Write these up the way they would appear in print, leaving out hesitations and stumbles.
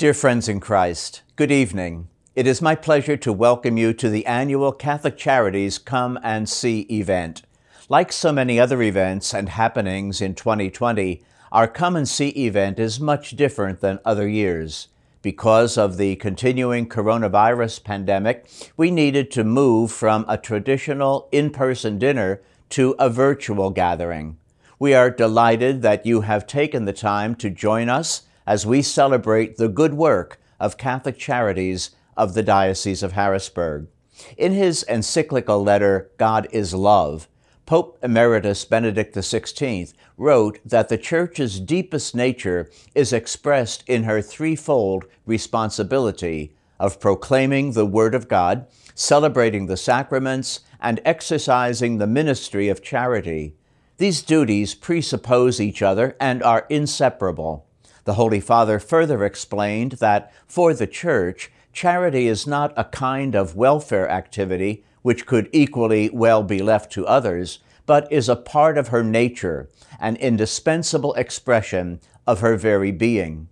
Dear friends in Christ, good evening. It is my pleasure to welcome you to the annual Catholic Charities Come and See event. Like so many other events and happenings in 2020, our Come and See event is much different than other years. Because of the continuing coronavirus pandemic, we needed to move from a traditional in-person dinner to a virtual gathering. We are delighted that you have taken the time to join us as we celebrate the good work of Catholic Charities of the Diocese of Harrisburg. In his encyclical letter, God is Love, Pope Emeritus Benedict XVI wrote that the Church's deepest nature is expressed in her threefold responsibility of proclaiming the Word of God, celebrating the sacraments, and exercising the ministry of charity. These duties presuppose each other and are inseparable. The Holy Father further explained that for the Church, charity is not a kind of welfare activity which could equally well be left to others, but is a part of her nature, an indispensable expression of her very being.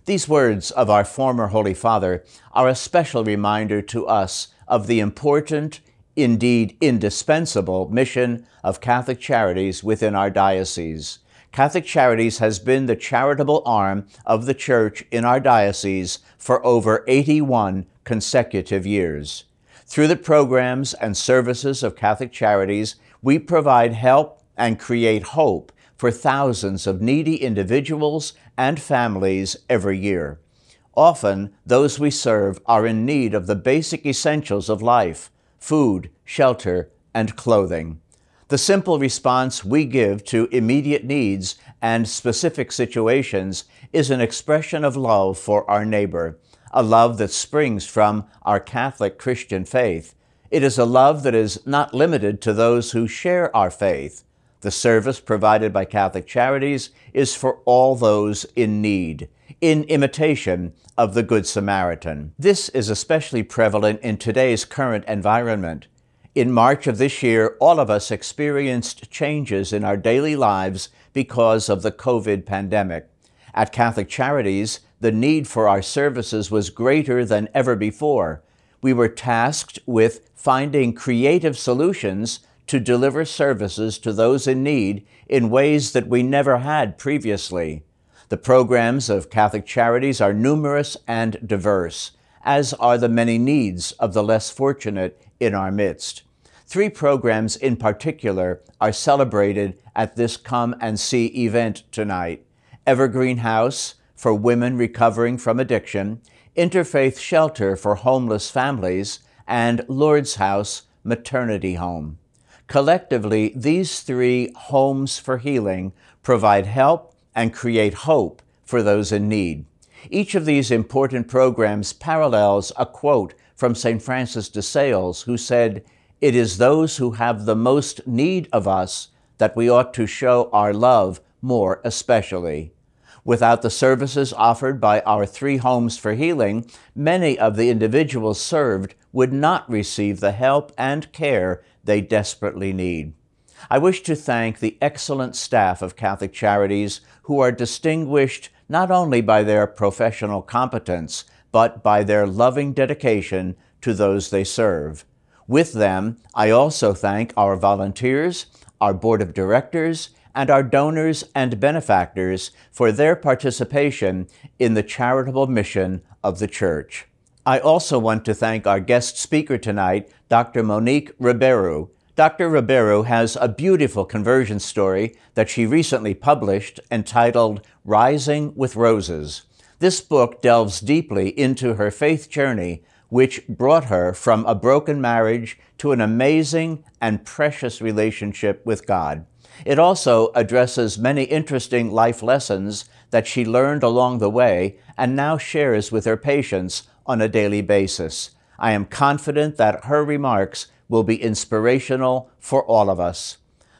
These words of our former Holy Father are a special reminder to us of the important, indeed indispensable, mission of Catholic Charities within our diocese. Catholic Charities has been the charitable arm of the Church in our diocese for over 81 consecutive years. Through the programs and services of Catholic Charities, we provide help and create hope for thousands of needy individuals and families every year. Often, those we serve are in need of the basic essentials of life: food, shelter, and clothing. The simple response we give to immediate needs and specific situations is an expression of love for our neighbor, a love that springs from our Catholic Christian faith. It is a love that is not limited to those who share our faith. The service provided by Catholic Charities is for all those in need, in imitation of the Good Samaritan. This is especially prevalent in today's current environment. In March of this year, all of us experienced changes in our daily lives because of the COVID pandemic. At Catholic Charities, the need for our services was greater than ever before. We were tasked with finding creative solutions to deliver services to those in need in ways that we never had previously. The programs of Catholic Charities are numerous and diverse, as are the many needs of the less fortunate in our midst. 3 programs in particular are celebrated at this Come and See event tonight: Evergreen House for women recovering from addiction, Interfaith Shelter for homeless families, and Lourdes House Maternity Home. Collectively, these 3 homes for healing provide help and create hope for those in need. Each of these important programs parallels a quote from St. Francis de Sales, who said, "It is those who have the most need of us that we ought to show our love more especially." Without the services offered by our 3 homes for healing, many of the individuals served would not receive the help and care they desperately need. I wish to thank the excellent staff of Catholic Charities, who are distinguished not only by their professional competence, but by their loving dedication to those they serve. With them, I also thank our volunteers, our board of directors, and our donors and benefactors for their participation in the charitable mission of the Church. I also want to thank our guest speaker tonight, Dr. Monique Ruberu. Dr. Ribeiro has a beautiful conversion story that she recently published entitled Rising with Roses. This book delves deeply into her faith journey, which brought her from a broken marriage to an amazing and precious relationship with God. It also addresses many interesting life lessons that she learned along the way and now shares with her patients on a daily basis. I am confident that her remarks will be inspirational for all of us.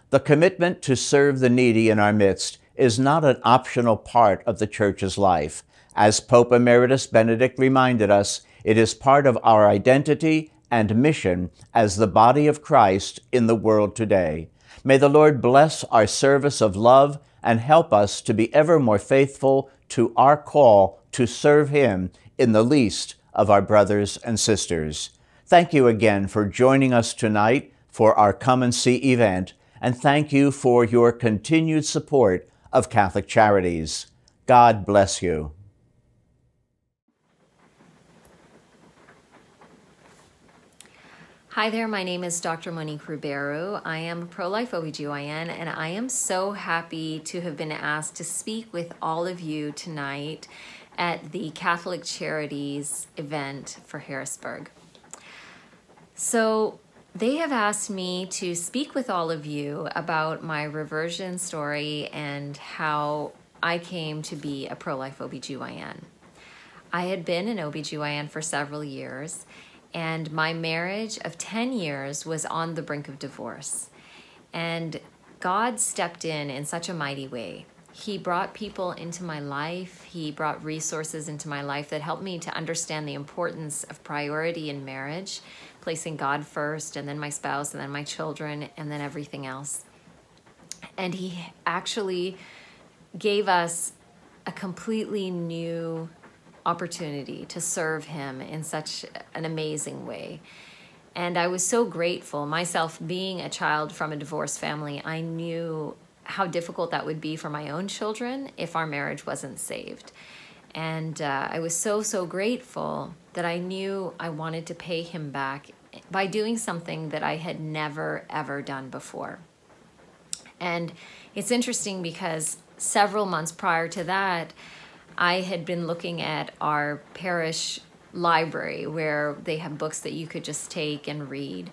The commitment to serve the needy in our midst is not an optional part of the Church's life. As Pope Emeritus Benedict reminded us, it is part of our identity and mission as the body of Christ in the world today. May the Lord bless our service of love and help us to be ever more faithful to our call to serve Him in the least of our brothers and sisters. Thank you again for joining us tonight for our Come and See event, and thank you for your continued support of Catholic Charities. God bless you. Hi there, my name is Dr. Monique Ruberu. I am a pro-life OBGYN, and I am so happy to have been asked to speak with all of you tonight at the Catholic Charities event for Harrisburg. So they have asked me to speak with all of you about my reversion story and how I came to be a pro-life OBGYN. I had been an OBGYN for several years, and my marriage of 10 years was on the brink of divorce. And God stepped in such a mighty way. He brought people into my life. He brought resources into my life that helped me to understand the importance of priority in marriage, placing God first, and then my spouse, and then my children, and then everything else. And He actually gave us a completely new opportunity to serve Him in such an amazing way. And I was so grateful. Myself, being a child from a divorced family, I knew how difficult that would be for my own children if our marriage wasn't saved. And I was so grateful that I knew I wanted to pay Him back by doing something that I had never, ever done before. And it's interesting because several months prior to that, I had been looking at our parish library where they have books that you could just take and read.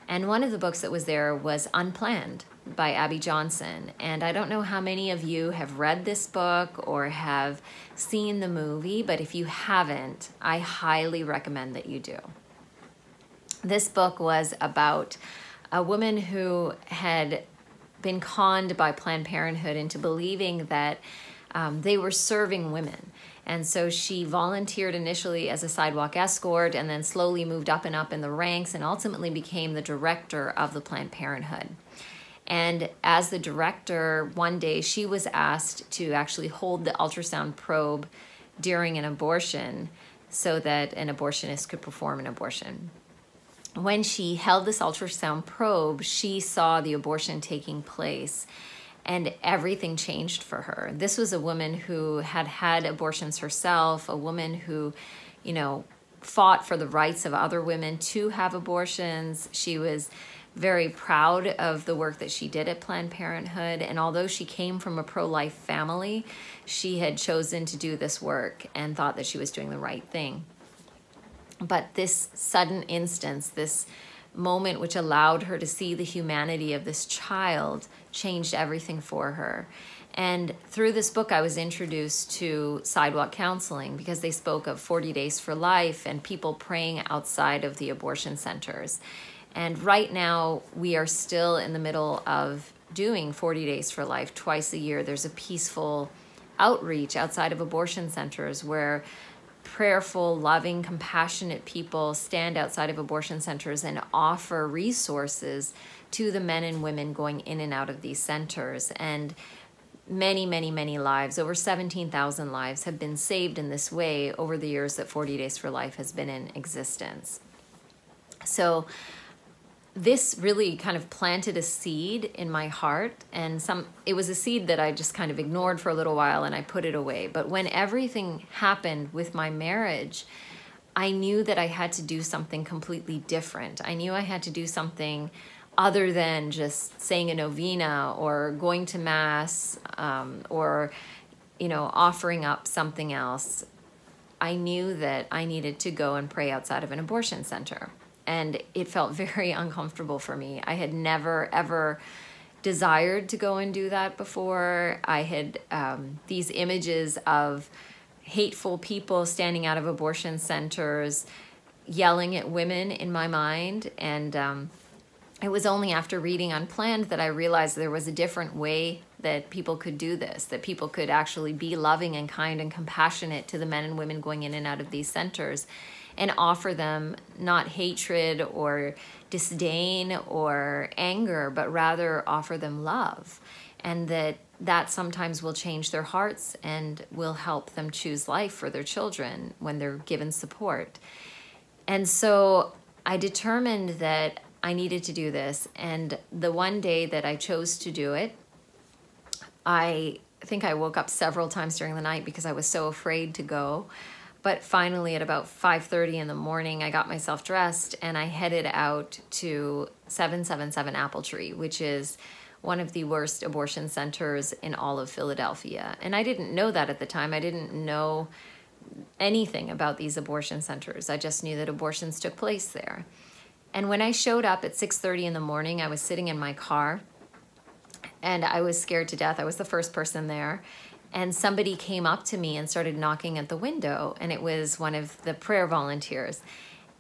And one of the books that was there was Unplanned by Abby Johnson. And I don't know how many of you have read this book or have seen the movie, but if you haven't, I highly recommend that you do. This book was about a woman who had been conned by Planned Parenthood into believing that they were serving women. And so she volunteered initially as a sidewalk escort and then slowly moved up and up in the ranks and ultimately became the director of the Planned Parenthood. And as the director, one day she was asked to actually hold the ultrasound probe during an abortion so that an abortionist could perform an abortion. When she held this ultrasound probe, she saw the abortion taking place. And everything changed for her. This was a woman who had had abortions herself, a woman who, fought for the rights of other women to have abortions. She was very proud of the work that she did at Planned Parenthood. And although she came from a pro-life family, she had chosen to do this work and thought that she was doing the right thing. But this sudden instance, this moment which allowed her to see the humanity of this child, changed everything for her. And through this book, I was introduced to sidewalk counseling because they spoke of 40 Days for Life and people praying outside of the abortion centers. And right now, we are still in the middle of doing 40 Days for Life twice a year. There's a peaceful outreach outside of abortion centers where prayerful, loving, compassionate people stand outside of abortion centers and offer resources to the men and women going in and out of these centers. And many lives, over 17,000 lives, have been saved in this way over the years that 40 Days for Life has been in existence. So this really kind of planted a seed in my heart, and it was a seed that I just kind of ignored for a little while and I put it away. But when everything happened with my marriage, I knew that I had to do something completely different. I knew I had to do something other than just saying a novena or going to Mass or offering up something else. I knew that I needed to go and pray outside of an abortion center. And it felt very uncomfortable for me. I had never, ever desired to go and do that before. I had these images of hateful people standing out of abortion centers, yelling at women in my mind. And it was only after reading Unplanned that I realized there was a different way that people could do this, that people could actually be loving and kind and compassionate to the men and women going in and out of these centers, and offer them not hatred or disdain or anger, but rather offer them love. And that that sometimes will change their hearts and will help them choose life for their children when they're given support. And so I determined that I needed to do this. And the one day that I chose to do it, I think I woke up several times during the night because I was so afraid to go. But finally, at about 5:30 in the morning, I got myself dressed and I headed out to 777 Apple Tree, which is one of the worst abortion centers in all of Philadelphia. And I didn't know that at the time. I didn't know anything about these abortion centers. I just knew that abortions took place there. And when I showed up at 6:30 in the morning, I was sitting in my car and I was scared to death. I was the first person there. And somebody came up to me and started knocking at the window. And it was one of the prayer volunteers.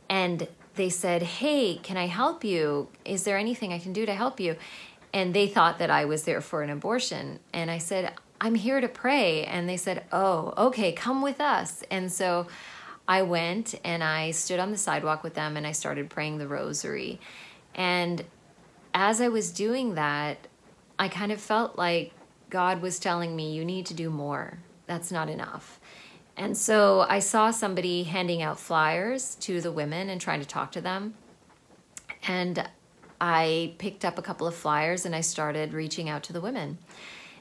And they said, "Hey, can I help you? Is there anything I can do to help you?" And they thought that I was there for an abortion. And I said, "I'm here to pray." And they said, "Oh, okay, come with us." And so I went and I stood on the sidewalk with them and I started praying the rosary. And as I was doing that, I kind of felt like God was telling me, you need to do more. That's not enough. And so I saw somebody handing out flyers to the women and trying to talk to them. And I picked up a couple of flyers and I started reaching out to the women.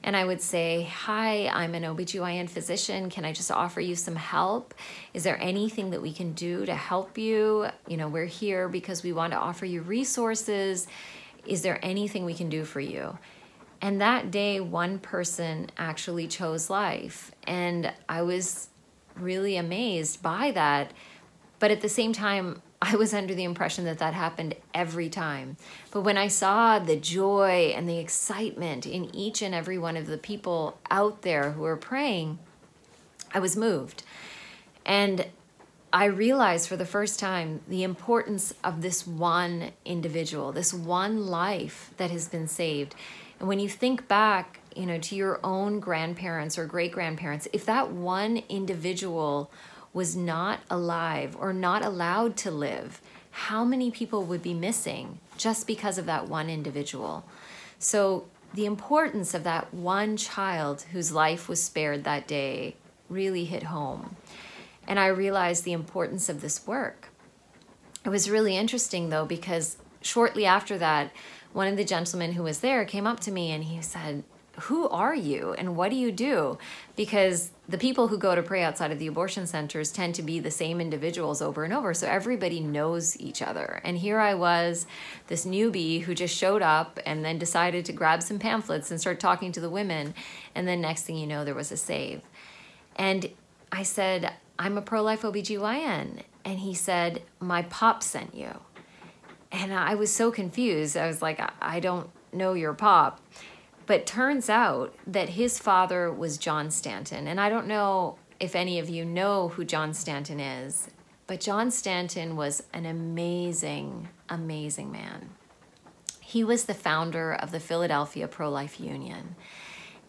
And I would say, "Hi, I'm an OBGYN physician. Can I just offer you some help? Is there anything that we can do to help you? You know, we're here because we want to offer you resources. Is there anything we can do for you?" And that day, one person actually chose life. And I was really amazed by that. But at the same time, I was under the impression that that happened every time. But when I saw the joy and the excitement in each and every one of the people out there who were praying, I was moved. And I realized for the first time the importance of this one individual, this one life that has been saved. And when you think back, you know, to your own grandparents or great-grandparents, if that one individual was not alive or not allowed to live, how many people would be missing just because of that one individual? So the importance of that one child whose life was spared that day really hit home. And I realized the importance of this work. It was really interesting, though, because shortly after that, one of the gentlemen who was there came up to me and he said, "Who are you and what do you do?" Because the people who go to pray outside of the abortion centers tend to be the same individuals over and over. So everybody knows each other. And here I was, this newbie who just showed up and then decided to grab some pamphlets and start talking to the women. And then next thing you know, there was a save. And I said, "I'm a pro-life OBGYN. And he said, "My pop sent you." And I was so confused. I was like, "I don't know your pop." But turns out that his father was John Stanton. And I don't know if any of you know who John Stanton is, but John Stanton was an amazing, amazing man. He was the founder of the Philadelphia Pro-Life Union.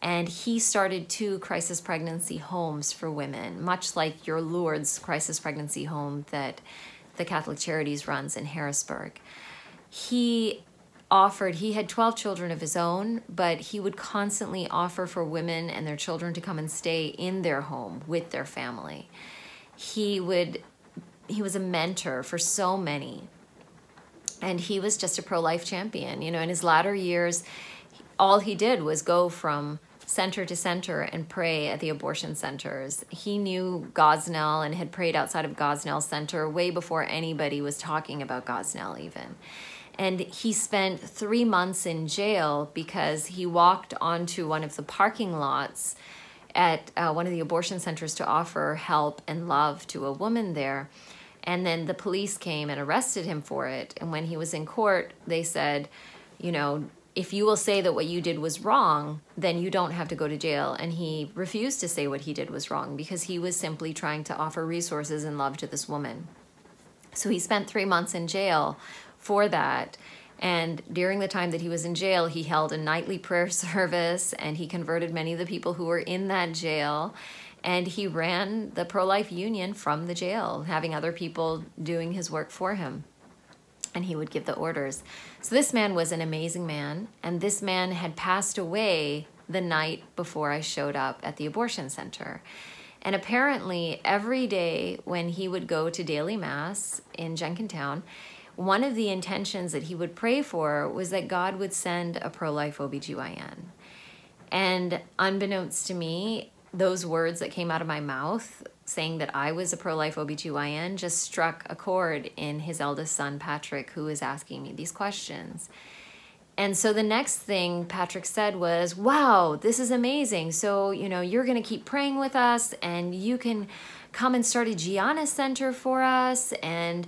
And he started 2 crisis pregnancy homes for women, much like your Lourdes crisis pregnancy home that the Catholic Charities runs in Harrisburg. He had 12 children of his own, but he would constantly offer for women and their children to come and stay in their home with their family. He was a mentor for so many. And he was just a pro-life champion. You know, in his latter years, all he did was go from center to center and pray at the abortion centers. He knew Gosnell and had prayed outside of Gosnell Center way before anybody was talking about Gosnell even. And he spent 3 months in jail because he walked onto one of the parking lots at one of the abortion centers to offer help and love to a woman there. And then the police came and arrested him for it. And when he was in court, they said, you know, "If you will say that what you did was wrong, then you don't have to go to jail." And he refused to say what he did was wrong because he was simply trying to offer resources and love to this woman. So he spent 3 months in jail for that. And during the time that he was in jail, he held a nightly prayer service and he converted many of the people who were in that jail. And he ran the pro-life union from the jail, having other people doing his work for him. And he would give the orders. So this man was an amazing man. And this man had passed away the night before I showed up at the abortion center. And apparently every day when he would go to daily mass in Jenkintown, one of the intentions that he would pray for was that God would send a pro-life OBGYN. And unbeknownst to me, those words that came out of my mouth saying that I was a pro-life OBGYN just struck a chord in his eldest son, Patrick, who was asking me these questions. And so the next thing Patrick said was, wow, this is amazing. So, you're going to keep praying with us, and you can come and start a Gianna Center for us. And,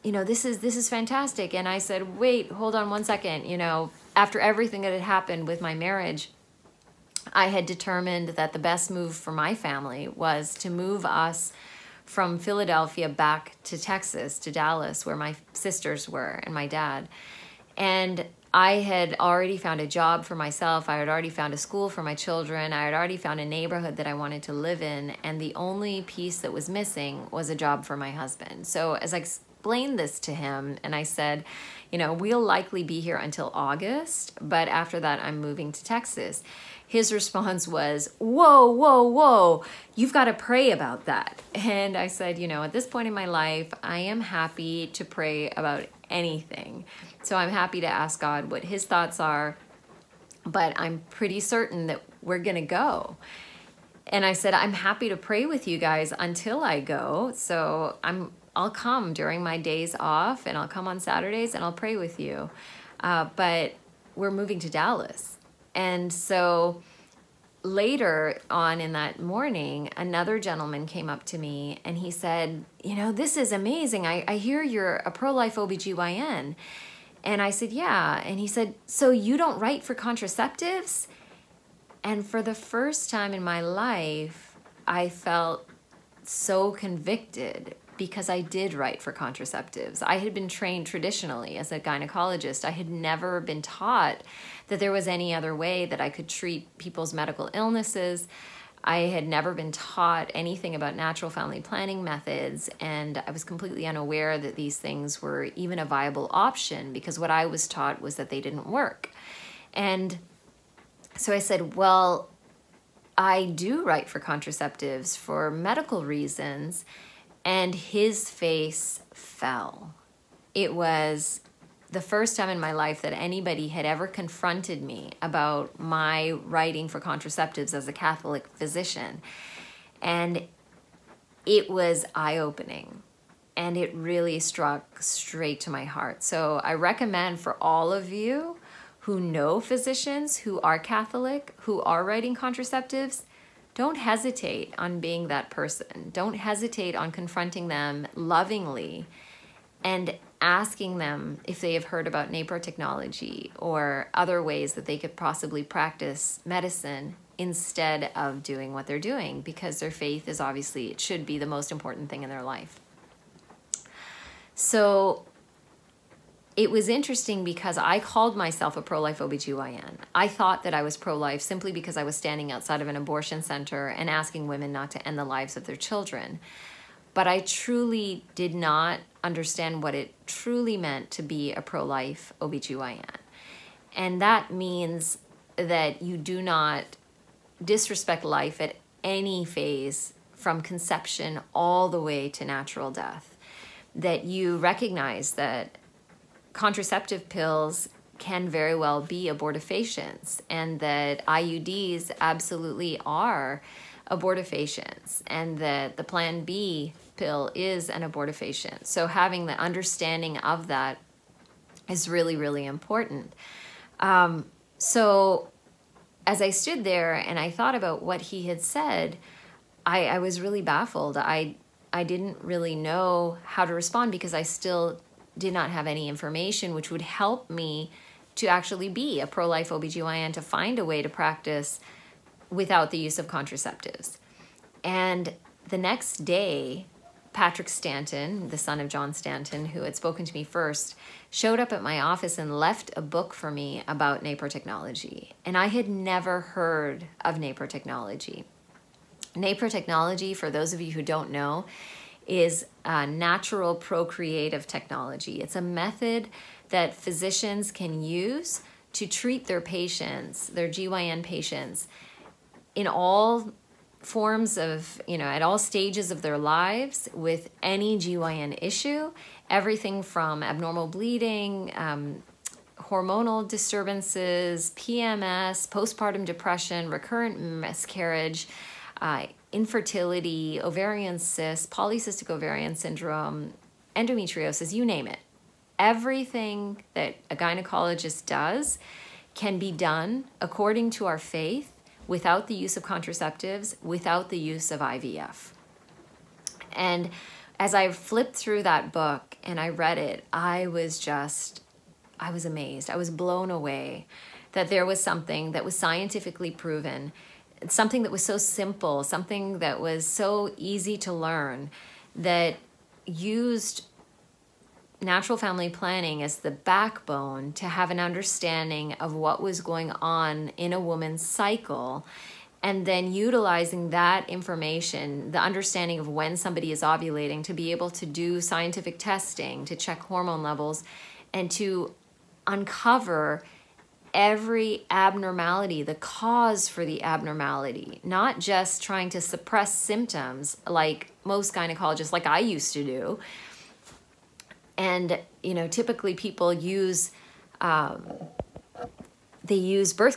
this is fantastic. And I said, wait, hold on one second. After everything that had happened with my marriage, I had determined that the best move for my family was to move us from Philadelphia back to Texas, to Dallas, where my sisters were and my dad. And I had already found a job for myself. I had already found a school for my children. I had already found a neighborhood that I wanted to live in. And the only piece that was missing was a job for my husband. So as I explained this to him, and I said, we'll likely be here until August, but after that, I'm moving to Texas. His response was, whoa, whoa, whoa, you've got to pray about that. And I said, at this point in my life, I am happy to pray about anything. So I'm happy to ask God what his thoughts are, but I'm pretty certain that we're going to go. And I said, I'm happy to pray with you guys until I go. So I'll come during my days off, and I'll come on Saturdays and I'll pray with you. But we're moving to Dallas. And so later on in that morning, another gentleman came up to me and he said, this is amazing. I hear you're a pro-life OBGYN. And I said, yeah. And he said, so you don't write for contraceptives? And for the first time in my life, I felt so convicted, because I did write for contraceptives. I had been trained traditionally as a gynecologist. I had never been taught that there was any other way that I could treat people's medical illnesses. I had never been taught anything about natural family planning methods, and I was completely unaware that these things were even a viable option, because what I was taught was that they didn't work. And so I said, well, I do write for contraceptives for medical reasons. And his face fell. It was the first time in my life that anybody had ever confronted me about my writing for contraceptives as a Catholic physician. And it was eye-opening. And it really struck straight to my heart. So I recommend for all of you who know physicians who are Catholic, who are writing contraceptives, don't hesitate on being that person. Don't hesitate on confronting them lovingly and asking them if they have heard about NAPRO technology or other ways that they could possibly practice medicine instead of doing what they're doing, because their faith is obviously, it should be the most important thing in their life. So it was interesting because I called myself a pro-life OBGYN. I thought that I was pro-life simply because I was standing outside of an abortion center and asking women not to end the lives of their children. But I truly did not understand what it truly meant to be a pro-life OBGYN. And that means that you do not disrespect life at any phase from conception all the way to natural death. That you recognize that contraceptive pills can very well be abortifacients, and that IUDs absolutely are abortifacients, and that the Plan B pill is an abortifacient. So having the understanding of that is really, really important. So as I stood there and I thought about what he had said, I was really baffled. I didn't really know how to respond, because I still did not have any information which would help me to actually be a pro-life OBGYN, to find a way to practice without the use of contraceptives. And the next day, Patrick Stanton, the son of John Stanton, who had spoken to me first, showed up at my office and left a book for me about NAPRO technology. And I had never heard of NAPRO technology. NAPRO technology, for those of you who don't know, is natural procreative technology. It's a method that physicians can use to treat their patients, their GYN patients, in all forms of, at all stages of their lives with any GYN issue, everything from abnormal bleeding, hormonal disturbances, PMS, postpartum depression, recurrent miscarriage, infertility, ovarian cysts, polycystic ovarian syndrome, endometriosis, you name it. Everything that a gynecologist does can be done according to our faith without the use of contraceptives, without the use of IVF. And as I flipped through that book and I read it, I was amazed. I was blown away that there was something that was scientifically proven, something that was so simple, something that was so easy to learn, that used natural family planning as the backbone to have an understanding of what was going on in a woman's cycle, and then utilizing that information, the understanding of when somebody is ovulating, to be able to do scientific testing, to check hormone levels, and to uncover every abnormality, the cause for the abnormality, not just trying to suppress symptoms like most gynecologists, like I used to do. And, typically people use birth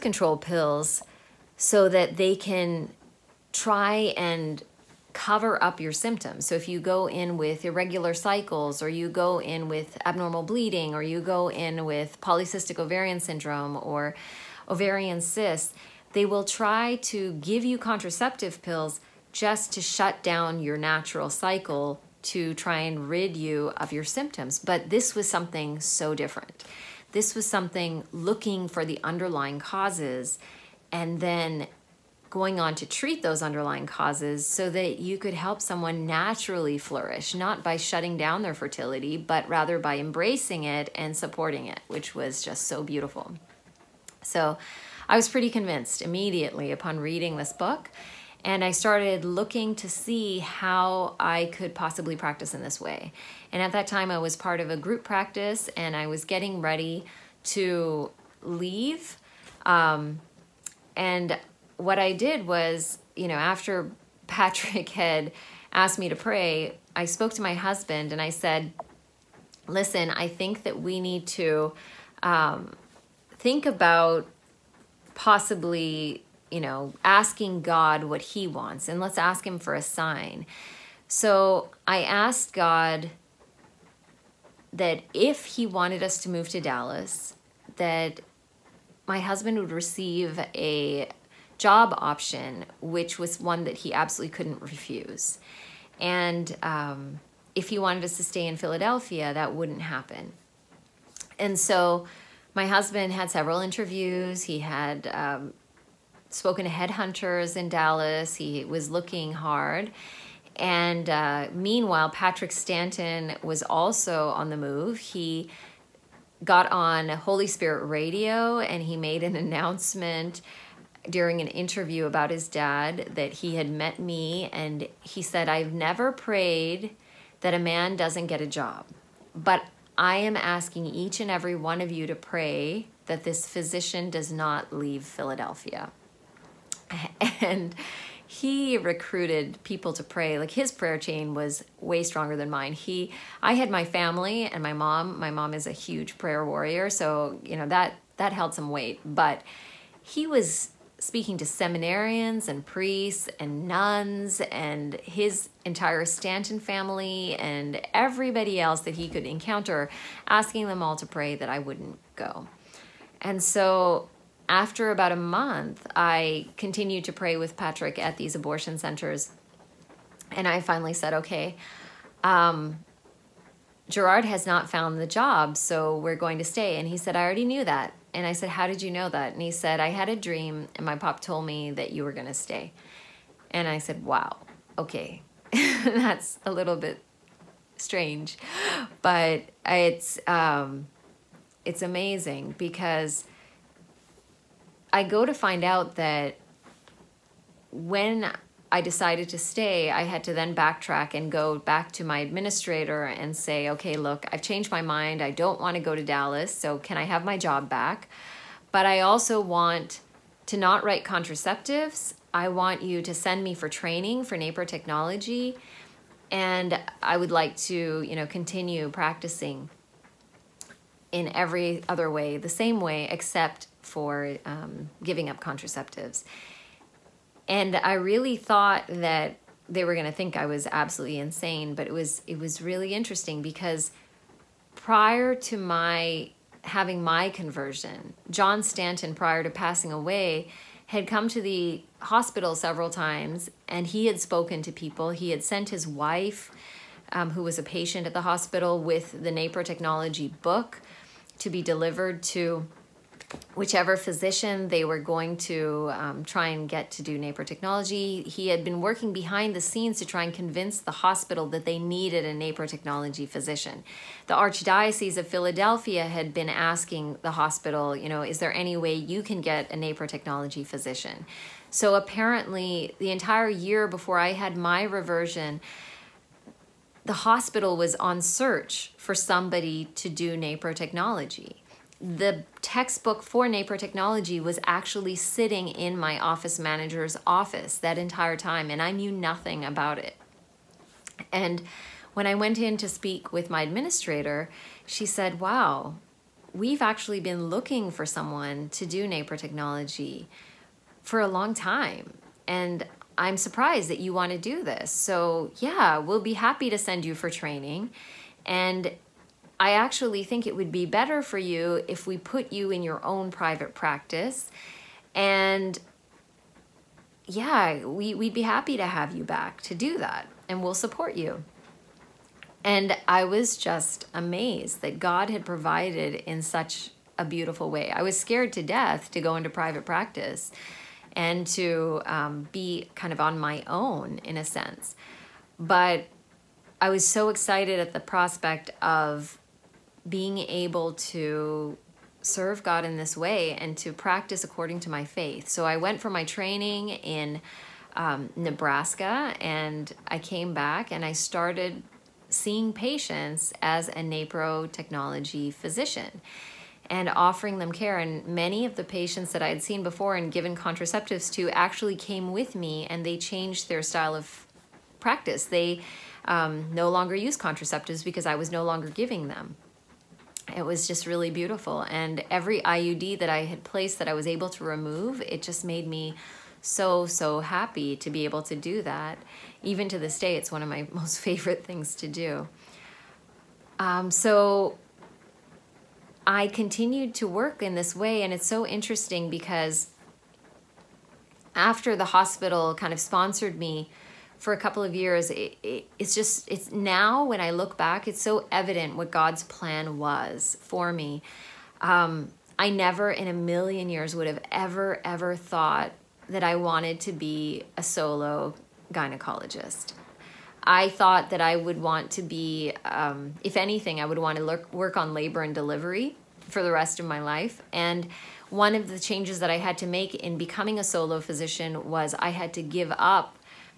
control pills so that they can try and cover up your symptoms. So if you go in with irregular cycles, or you go in with abnormal bleeding, or you go in with polycystic ovarian syndrome or ovarian cysts, they will try to give you contraceptive pills just to shut down your natural cycle, to try and rid you of your symptoms. But this was something so different. This was something looking for the underlying causes and then going on to treat those underlying causes so that you could help someone naturally flourish, not by shutting down their fertility, but rather by embracing it and supporting it, which was just so beautiful. So I was pretty convinced immediately upon reading this book. And I started looking to see how I could possibly practice in this way. And at that time, I was part of a group practice, and I was getting ready to leave. And what I did was, after Patrick had asked me to pray, I spoke to my husband and I said, listen, I think that we need to think about possibly asking God what he wants, and let's ask him for a sign. So I asked God that if he wanted us to move to Dallas, that my husband would receive a job option, which was one that he absolutely couldn't refuse. And if he wanted us to stay in Philadelphia, that wouldn't happen. And so my husband had several interviews. He had spoken to headhunters in Dallas. He was looking hard. And meanwhile, Patrick Stanton was also on the move. He got on Holy Spirit Radio, and he made an announcement during an interview about his dad that he had met me, and he said, I've never prayed that a man doesn't get a job, but I am asking each and every one of you to pray that this physician does not leave Philadelphia. And he recruited people to pray. Like, his prayer chain was way stronger than mine. I had my family and my mom. My mom is a huge prayer warrior, so that held some weight. But he was speaking to seminarians and priests and nuns and his entire Stanton family and everybody else that he could encounter, asking them all to pray that I wouldn't go. And so after about a month, I continued to pray with Patrick at these abortion centers. And I finally said, okay, Gerard has not found the job, so we're going to stay. And he said, I already knew that. And I said, how did you know that? And he said, I had a dream, and my pop told me that you were going to stay. And I said, wow, okay. That's a little bit strange. But it's amazing, because I go to find out that when I decided to stay, I had to then backtrack and go back to my administrator and say, okay, look, I've changed my mind. I don't want to go to Dallas, so can I have my job back? But I also want to not write contraceptives. I want you to send me for training for NAPR technology. And I would like to, continue practicing in every other way, the same way, except for giving up contraceptives. And I really thought that they were going to think I was absolutely insane, but it was really interesting, because prior to having my conversion, John Stanton, prior to passing away, had come to the hospital several times, and he had spoken to people. He had sent his wife, who was a patient at the hospital, with the NAPR technology book to be delivered to whichever physician they were going to try and get to do NAPR technology. He had been working behind the scenes to try and convince the hospital that they needed a NAPR technology physician. The Archdiocese of Philadelphia had been asking the hospital, is there any way you can get a NAPR technology physician? So apparently the entire year before I had my reversion, the hospital was on search for somebody to do NAPR technology. The textbook for NAPR technology was actually sitting in my office manager's office that entire time, and I knew nothing about it. And when I went in to speak with my administrator, she said, wow, we've actually been looking for someone to do NAPR technology for a long time, and I'm surprised that you want to do this. So yeah, we'll be happy to send you for training. And I actually think it would be better for you if we put you in your own private practice. And yeah, we'd be happy to have you back to do that, and we'll support you. And I was just amazed that God had provided in such a beautiful way. I was scared to death to go into private practice and to be kind of on my own in a sense. But I was so excited at the prospect of being able to serve God in this way and to practice according to my faith. So I went for my training in Nebraska, and I came back and I started seeing patients as a NAPR technology physician and offering them care. And many of the patients that I had seen before and given contraceptives to actually came with me, and they changed their style of practice. They no longer use contraceptives because I was no longer giving them. It was just really beautiful. And every IUD that I had placed that I was able to remove, it just made me so, so happy to be able to do that. Even to this day, it's one of my most favorite things to do. So I continued to work in this way, and it's so interesting because after the hospital kind of sponsored me for a couple of years, it's now when I look back, it's so evident what God's plan was for me. I never in a million years would have ever thought that I wanted to be a solo gynecologist. I thought that I would want to be, if anything, I would want to work on labor and delivery for the rest of my life. And one of the changes that I had to make in becoming a solo physician was I had to give up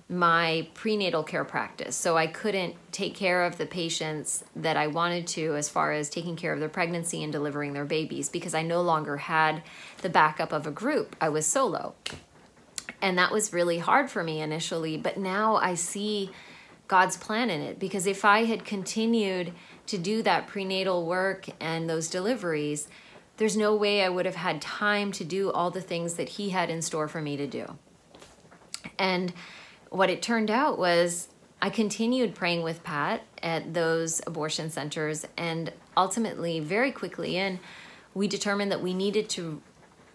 my prenatal care practice. So I couldn't take care of the patients that I wanted to as far as taking care of their pregnancy and delivering their babies, because I no longer had the backup of a group. I was solo. And that was really hard for me initially, but now I see God's plan in it, because if I had continued to do that prenatal work and those deliveries, there's no way I would have had time to do all the things that He had in store for me to do. And what it turned out was I continued praying with Pat at those abortion centers, and ultimately, very quickly we determined that we needed to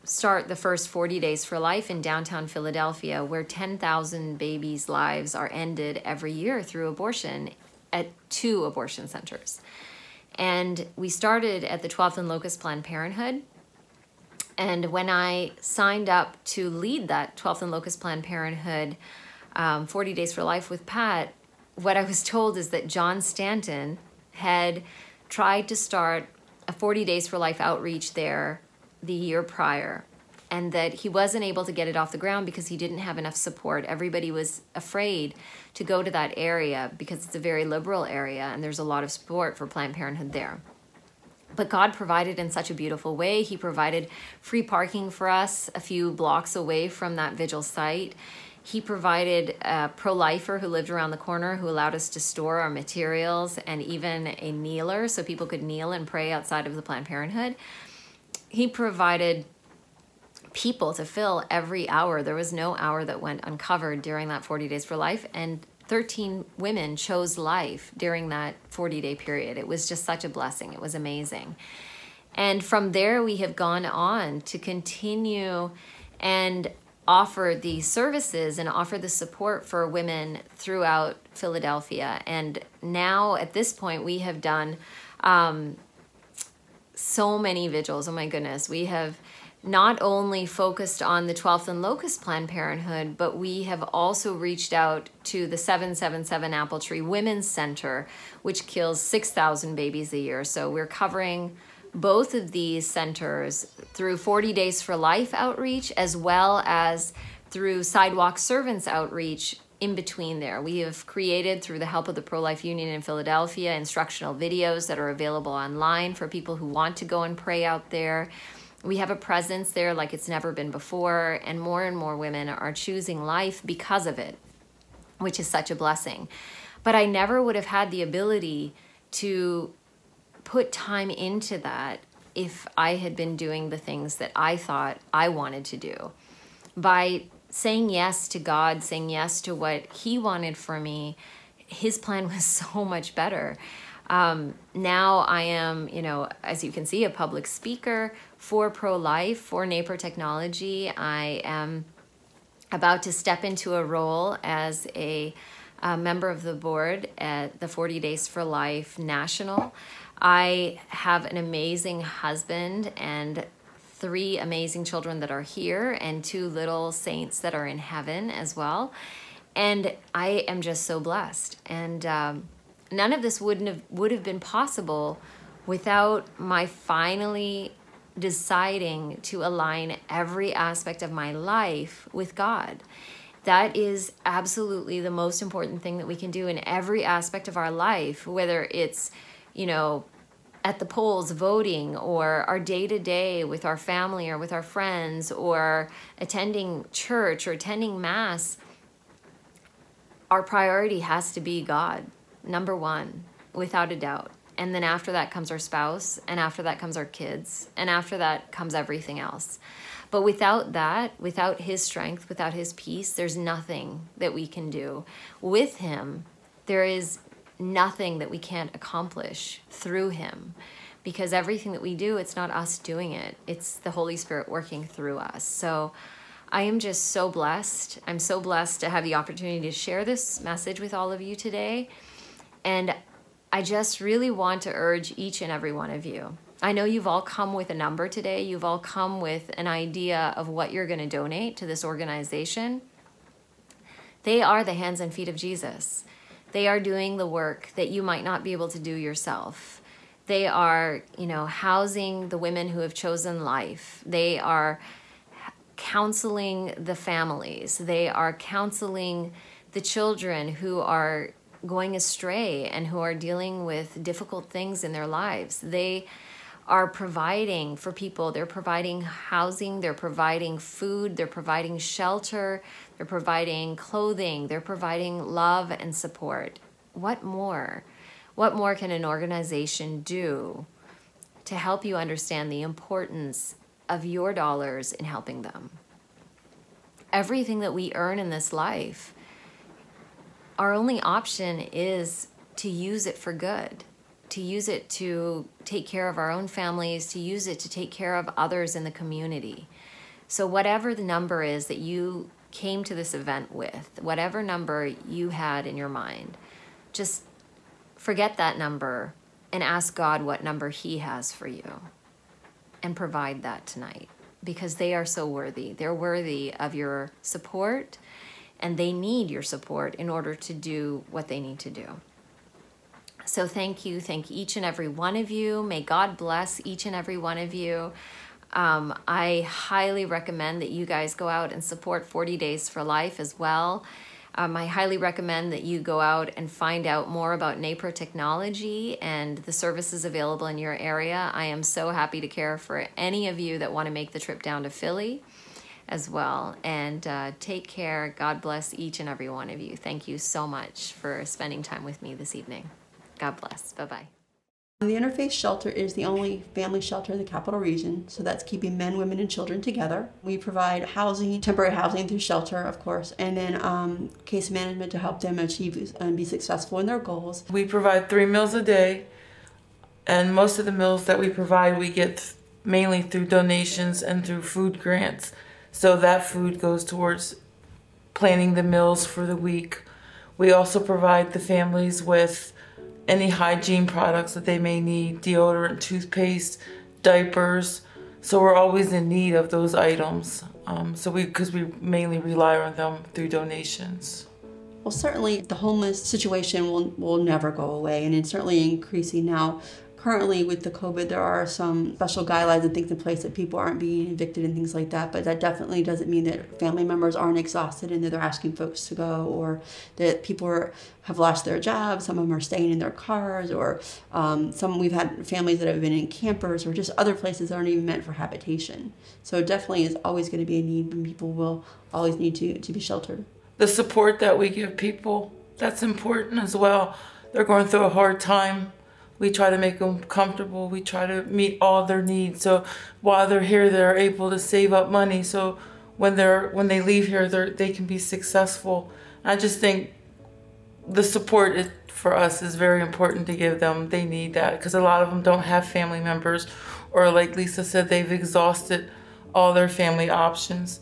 start the first 40 Days for Life in downtown Philadelphia, where 10,000 babies' lives are ended every year through abortion at 2 abortion centers. And we started at the 12th and Locust Planned Parenthood. And when I signed up to lead that 12th and Locust Planned Parenthood 40 Days for Life with Pat, what I was told is that John Stanton had tried to start a 40 Days for Life outreach there the year prior, and that he wasn't able to get it off the ground because he didn't have enough support. Everybody was afraid to go to that area because it's a very liberal area and there's a lot of support for Planned Parenthood there. But God provided in such a beautiful way. He provided free parking for us a few blocks away from that vigil site. He provided a pro-lifer who lived around the corner who allowed us to store our materials, and even a kneeler so people could kneel and pray outside of the Planned Parenthood. He provided people to fill every hour. There was no hour that went uncovered during that 40 Days for Life, and 13 women chose life during that 40-day period. It was just such a blessing. It was amazing. And from there, we have gone on to continue and offer these services and offer the support for women throughout Philadelphia. And now at this point, we have done so many vigils. Oh my goodness. We have not only focused on the 12th and Locust Planned Parenthood, but we have also reached out to the 777 Apple Tree Women's Center, which kills 6,000 babies a year. So we're covering both of these centers through 40 Days for Life outreach, as well as through Sidewalk Servants outreach in between there. We have created, through the help of the Pro-Life Union in Philadelphia, instructional videos that are available online for people who want to go and pray out there. We have a presence there like it's never been before, and more women are choosing life because of it, which is such a blessing. But I never would have had the ability to put time into that if I had been doing the things that I thought I wanted to do. By saying yes to God, saying yes to what He wanted for me, His plan was so much better. Now I am, as you can see, a public speaker for pro-life, for NAPR Technology. I am about to step into a role as a member of the board at the 40 Days for Life National. I have an amazing husband and 3 amazing children that are here, and 2 little saints that are in heaven as well. And I am just so blessed. And none of this would have been possible without my finally deciding to align every aspect of my life with God. That is absolutely the most important thing that we can do in every aspect of our life, whether it's, at the polls voting, or our day-to-day with our family or with our friends, or attending church or attending Mass. Our priority has to be God, number one, without a doubt. And then after that comes our spouse, and after that comes our kids, and after that comes everything else. But without that, without His strength, without His peace, there's nothing that we can do. With Him, there is nothing that we can't accomplish through Him, because everything that we do, it's not us doing it. It's the Holy Spirit working through us. So I am just so blessed. I'm so blessed to have the opportunity to share this message with all of you today. And I just really want to urge each and every one of you. I know you've all come with a number today. You've all come with an idea of what you're going to donate to this organization. They are the hands and feet of Jesus. They are doing the work that you might not be able to do yourself. They are, housing the women who have chosen life. They are counseling the families. They are counseling the children who are going astray and who are dealing with difficult things in their lives. They are providing for people. They're providing housing, they're providing food, they're providing shelter, they're providing clothing, they're providing love and support. What more? What more can an organization do to help you understand the importance of your dollars in helping them? Everything that we earn in this life, our only option is to use it for good, to use it to take care of our own families, to use it to take care of others in the community. So whatever the number is that you came to this event with, whatever number you had in your mind, just forget that number and ask God what number He has for you, and provide that tonight, because they are so worthy. They're worthy of your support, and they need your support in order to do what they need to do. So thank you. Thank each and every one of you. May God bless each and every one of you. I highly recommend that you guys go out and support 40 Days for Life as well. I highly recommend that you go out and find out more about NAPRA technology and the services available in your area. I am so happy to care for any of you that want to make the trip down to Philly as well. And take care. God bless each and every one of you. Thank you so much for spending time with me this evening. God bless. Bye-bye. The Interfaith Shelter is the only family shelter in the Capital Region, so that's keeping men, women, and children together. We provide housing, temporary housing through shelter, of course, and then case management to help them achieve and be successful in their goals. We provide 3 meals a day, and most of the meals that we provide we get mainly through donations and through food grants. So that food goes towards planning the meals for the week. We also provide the families with any hygiene products that they may need, deodorant, toothpaste, diapers. So we're always in need of those items. Because we mainly rely on them through donations. Well, certainly the homeless situation will never go away, and it's certainly increasing now. Currently with the COVID, there are some special guidelines and things in place that people aren't being evicted and things like that, but that definitely doesn't mean that family members aren't exhausted and that they're asking folks to go, or that people have lost their jobs. Some of them are staying in their cars, or we've had families that have been in campers or just other places that aren't even meant for habitation. So it definitely is always going to be a need, and people will always need to be sheltered. The support that we give people, that's important as well. They're going through a hard time. We try to make them comfortable. We try to meet all their needs. So while they're here, they're able to save up money. So when they leave here, they can be successful. I just think the support for us is very important to give them. They need that because a lot of them don't have family members, or like Lisa said, they've exhausted all their family options.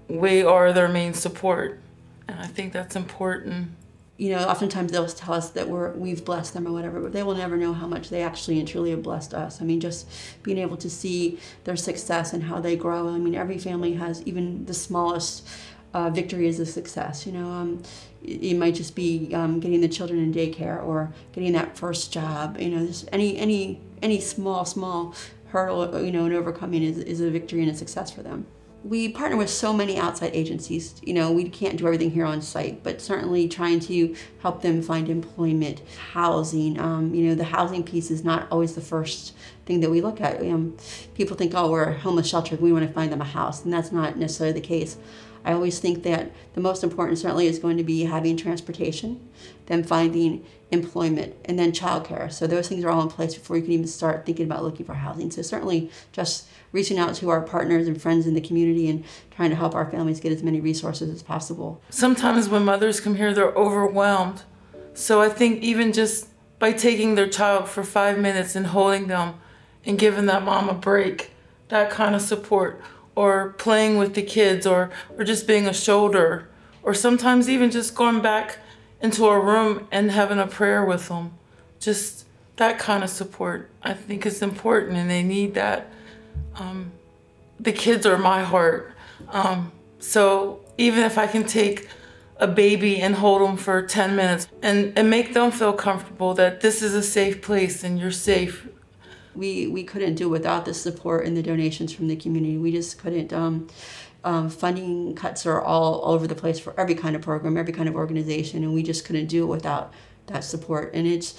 We are their main support, and I think that's important. You know, oftentimes they'll tell us that we've blessed them or whatever, but they will never know how much they actually and truly have blessed us. I mean, just being able to see their success and how they grow. I mean, every family has, even the smallest victory is a success. You know, it might just be getting the children in daycare or getting that first job. You know, just any small hurdle, you know, and overcoming is a victory and a success for them. We partner with so many outside agencies. You know, we can't do everything here on site, but certainly trying to help them find employment, housing. You know, the housing piece is not always the first thing that we look at. People think, oh, we're a homeless shelter, we want to find them a house, and that's not necessarily the case. I always think that the most important certainly is going to be having transportation, then finding employment, and then childcare. So those things are all in place before you can even start thinking about looking for housing. So certainly just reaching out to our partners and friends in the community and trying to help our families get as many resources as possible. Sometimes when mothers come here, they're overwhelmed. So I think even just by taking their child for 5 minutes and holding them and giving that mom a break, that kind of support, or playing with the kids, or just being a shoulder, or sometimes even just going back into a room and having a prayer with them. Just that kind of support, I think, is important, and they need that. The kids are my heart. So even if I can take a baby and hold them for 10 minutes and make them feel comfortable that this is a safe place and you're safe. We couldn't do it without the support and the donations from the community. We just couldn't. Funding cuts are all over the place for every kind of program, every kind of organization, and we just couldn't do it without that support. And it's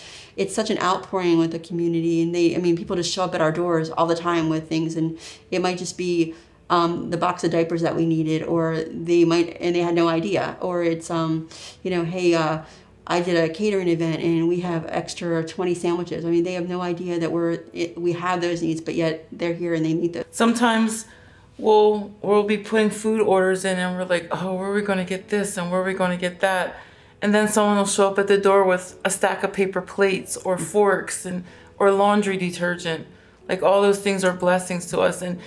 such an outpouring with the community, and people just show up at our doors all the time with things, and it might just be the box of diapers that we needed, or they had no idea, or it's hey, I did a catering event and we have extra 20 sandwiches. I mean, they have no idea that we have those needs, but yet they're here and they need them. Sometimes we'll be putting food orders in and we're like, oh, where are we going to get this and where are we going to get that? And then someone will show up at the door with a stack of paper plates or forks or laundry detergent. Like, all those things are blessings to us, and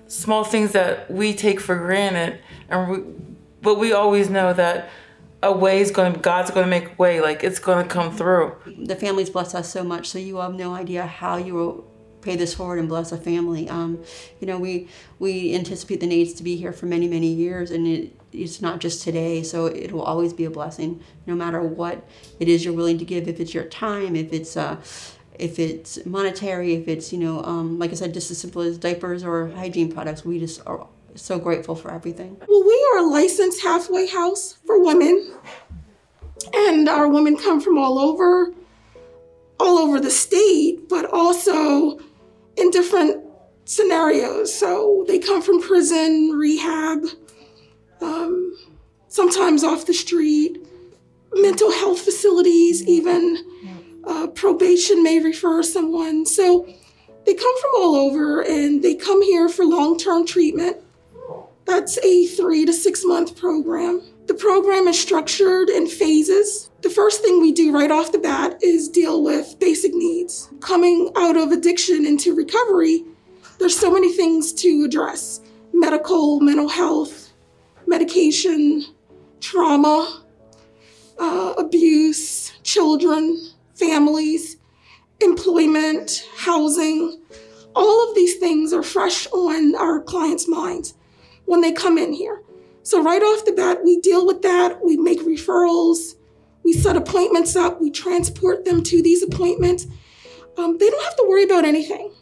small things that we take for granted. But we always know that God's going to make a way, like it's going to come through. The families bless us so much, so you have no idea how you will pay this forward and bless a family. We anticipate the needs to be here for many, many years, and it's not just today, so it will always be a blessing, no matter what it is you're willing to give. If it's your time, if it's monetary, if it's like I said, just as simple as diapers or hygiene products. We just are so grateful for everything. Well, we are a licensed halfway house for women, and our women come from all over the state, but also in different scenarios. So they come from prison, rehab, sometimes off the street, mental health facilities, even probation may refer someone. So they come from all over, and they come here for long-term treatment. That's a 3 to 6 month program. The program is structured in phases. The first thing we do right off the bat is deal with basic needs. Coming out of addiction into recovery, there's so many things to address: medical, mental health, medication, trauma, abuse, children, families, employment, housing. All of these things are fresh on our clients' minds when they come in here. So right off the bat, we deal with that. We make referrals. We set appointments up. We transport them to these appointments. They don't have to worry about anything.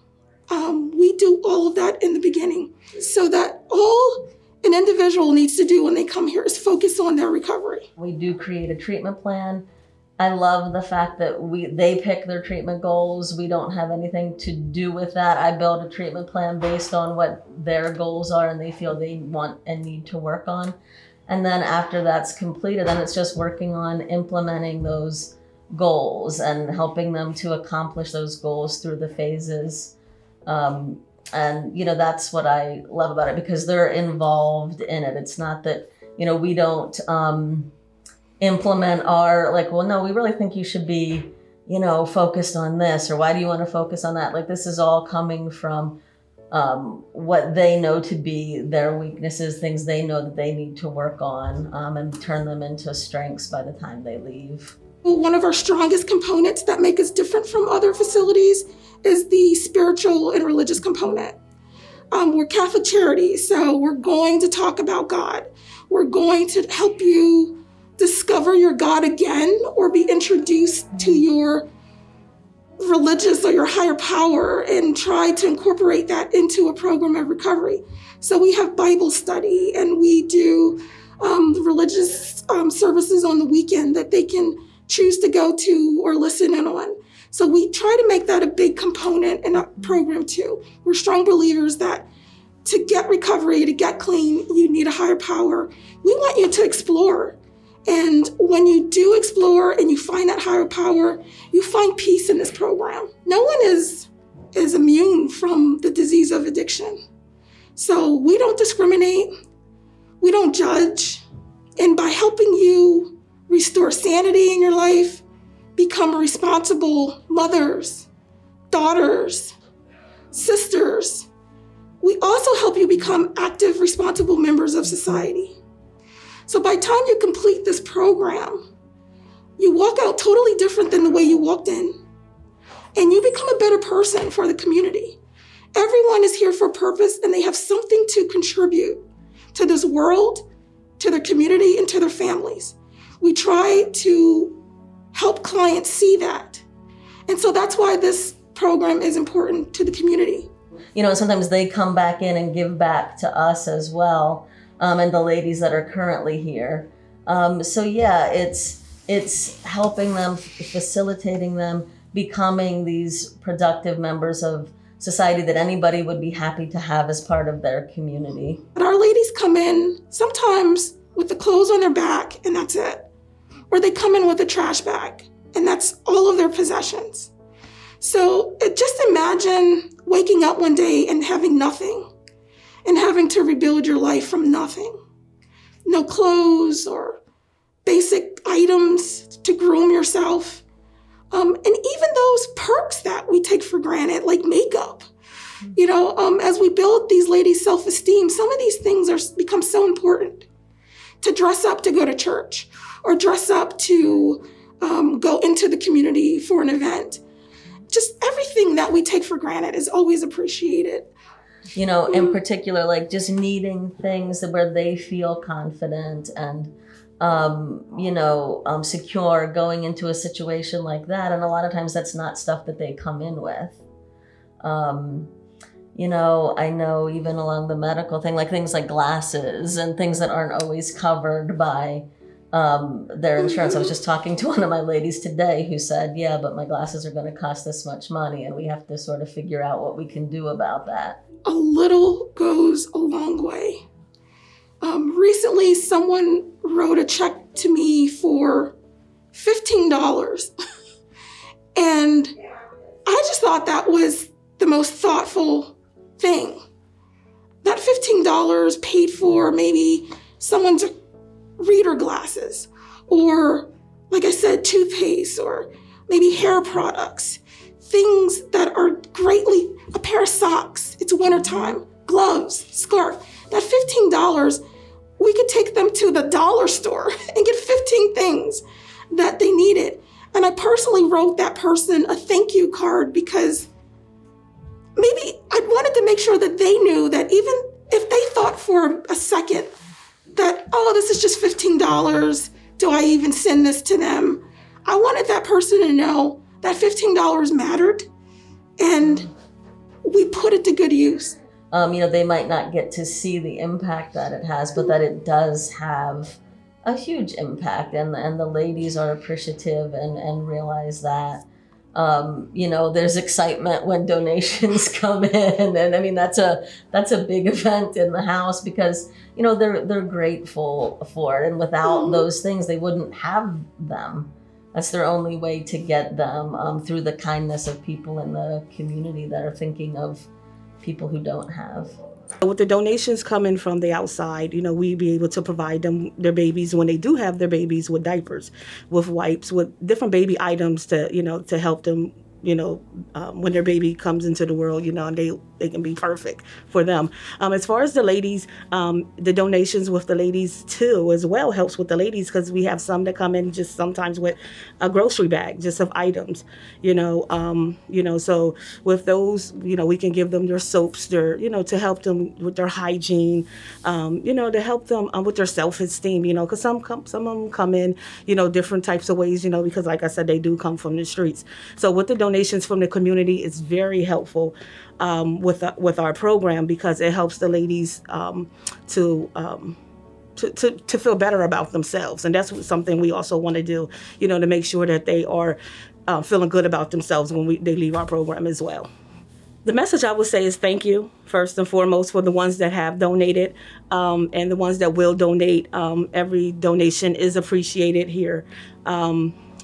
We do all of that in the beginning, so that all an individual needs to do when they come here is focus on their recovery. We do create a treatment plan. I love the fact that they pick their treatment goals. We don't have anything to do with that. I build a treatment plan based on what their goals are and they feel they want and need to work on. And then after that's completed, then it's just working on implementing those goals and helping them to accomplish those goals through the phases. And, that's what I love about it, because they're involved in it. It's not that, we don't implement our, no, we really think you should be, focused on this, or why do you want to focus on that? This is all coming from what they know to be their weaknesses, things they know that they need to work on, and turn them into strengths by the time they leave. One of our strongest components that make us different from other facilities is the spiritual and religious component. We're Catholic Charities, so we're going to talk about God. We're going to help you discover your God again, or be introduced to your religious or your higher power, and try to incorporate that into a program of recovery. So we have Bible study, and we do religious services on the weekend that they can choose to go to or listen in on. So we try to make that a big component in our program too. We're strong believers that to get recovery, to get clean, you need a higher power. We want you to explore. And when you do explore and you find that higher power, you find peace in this program. No one is immune from the disease of addiction. So we don't discriminate, we don't judge. And by helping you restore sanity in your life, become responsible mothers, daughters, sisters, we also help you become active, responsible members of society. So by the time you complete this program, you walk out totally different than the way you walked in, and you become a better person for the community. Everyone is here for a purpose, and they have something to contribute to this world, to their community, and to their families. We try to help clients see that. And so that's why this program is important to the community. Sometimes they come back in and give back to us as well, and the ladies that are currently here. So yeah, it's helping them, facilitating them, becoming these productive members of society that anybody would be happy to have as part of their community. But our ladies come in sometimes with the clothes on their back, and that's it. Or they come in with a trash bag, and that's all of their possessions. So just imagine waking up one day and having nothing, and having to rebuild your life from nothing. No clothes or basic items to groom yourself. And even those perks that we take for granted, like makeup. As we build these ladies' self-esteem, some of these things become so important. To dress up to go to church, or dress up to go into the community for an event. Just everything that we take for granted is always appreciated. In particular, just needing things where they feel confident and, secure going into a situation like that. And a lot of times that's not stuff that they come in with. I know even along the medical thing, like things like glasses and things that aren't always covered by their insurance. I was just talking to one of my ladies today who said, yeah, but my glasses are going to cost this much money, and we have to sort of figure out what we can do about that. A little goes a long way. Recently, someone wrote a check to me for $15. And I just thought that was the most thoughtful thing. That $15 paid for maybe someone's reader glasses, or, like I said, toothpaste, or maybe hair products, things that are greatly, a pair of socks, it's wintertime, gloves, scarf. That $15, we could take them to the dollar store and get 15 things that they needed. And I personally wrote that person a thank you card because maybe I wanted to make sure that they knew that even if they thought for a second that, oh, this is just $15, do I even send this to them? I wanted that person to know that $15 mattered and we put it to good use. They might not get to see the impact that it has, but that it does have a huge impact, and the ladies are appreciative and realize that. There's excitement when donations come in, and I mean that's a big event in the house because they're grateful for it, and without those things they wouldn't have them. That's their only way to get them, through the kindness of people in the community that are thinking of people who don't have. With the donations coming from the outside, we be able to provide them their babies when they do have their babies with diapers, with wipes, with different baby items to help them, when their baby comes into the world, and they can be perfect for them. As far as the ladies, the donations with the ladies too as well helps with the ladies because we have some that come in just sometimes with a grocery bag just of items, so with those, we can give them their soaps, their, to help them with their hygiene, to help them with their self-esteem, because some of them come in, different types of ways, because like I said, they do come from the streets. So with the donations from the community, it's very helpful with our program because it helps the ladies to feel better about themselves, and that's something we also want to do, to make sure that they are feeling good about themselves when they leave our program as well. The message I would say is thank you, first and foremost, for the ones that have donated and the ones that will donate. Every donation is appreciated here.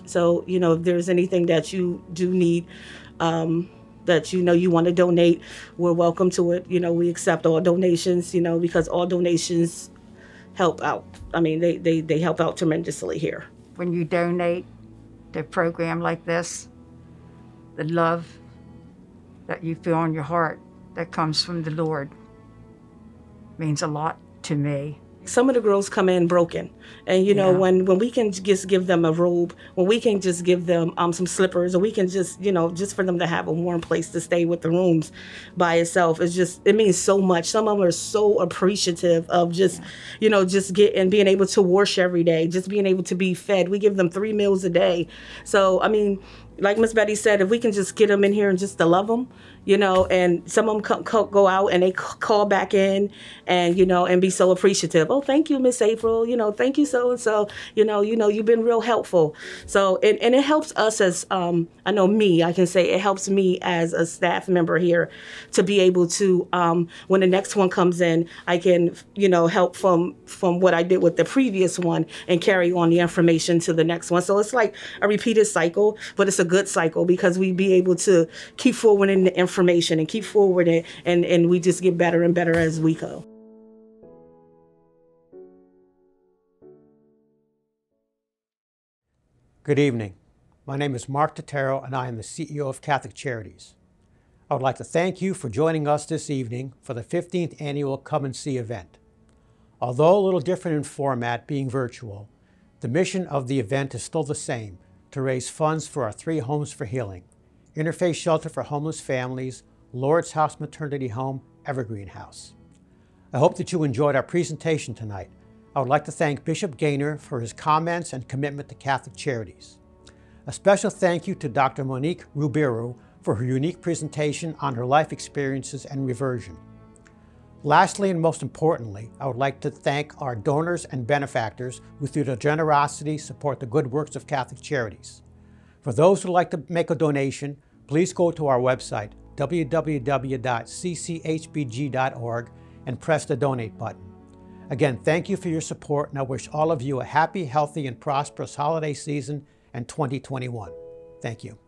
So, if there's anything that you do need, that you want to donate, we're welcome to it. We accept all donations, because all donations help out. I mean, they help out tremendously here. When you donate to a program like this, the love that you feel in your heart that comes from the Lord means a lot to me. Some of the girls come in broken, and when we can just give them a robe, when we can just give them some slippers, or we can just just for them to have a warm place to stay with the rooms by itself, it means so much. Some of them are so appreciative of just being able to wash every day, just being able to be fed. We give them 3 meals a day, so I mean, like Miss Betty said, if we can just get them in here and just to love them, and some of them go out and they call back in and, and be so appreciative. Oh, thank you, Miss April. Thank you so-and-so. You've been real helpful. So, and it helps us as, I know me, I can say it helps me as a staff member here to be able to, when the next one comes in, I can, help from what I did with the previous one and carry on the information to the next one. So it's like a repeated cycle, but it's a good cycle because we be able to keep forwarding the information and keep forwarding, and we just get better and better as we go. Good evening. My name is Mark Totero, and I am the CEO of Catholic Charities. I would like to thank you for joining us this evening for the 15th annual Come and See event. Although a little different in format, being virtual, the mission of the event is still the same: to raise funds for our 3 homes for healing: Interfaith Shelter for homeless families, Lord's House Maternity Home, Evergreen House. I hope that you enjoyed our presentation tonight. I would like to thank Bishop Gaynor for his comments and commitment to Catholic Charities. A special thank you to Dr. Monique Ruberu for her unique presentation on her life experiences and reversion. Lastly, and most importantly, I would like to thank our donors and benefactors who through their generosity support the good works of Catholic Charities. For those who would like to make a donation, please go to our website, www.cchbg.org, and press the donate button. Again, thank you for your support, and I wish all of you a happy, healthy, and prosperous holiday season and 2021. Thank you.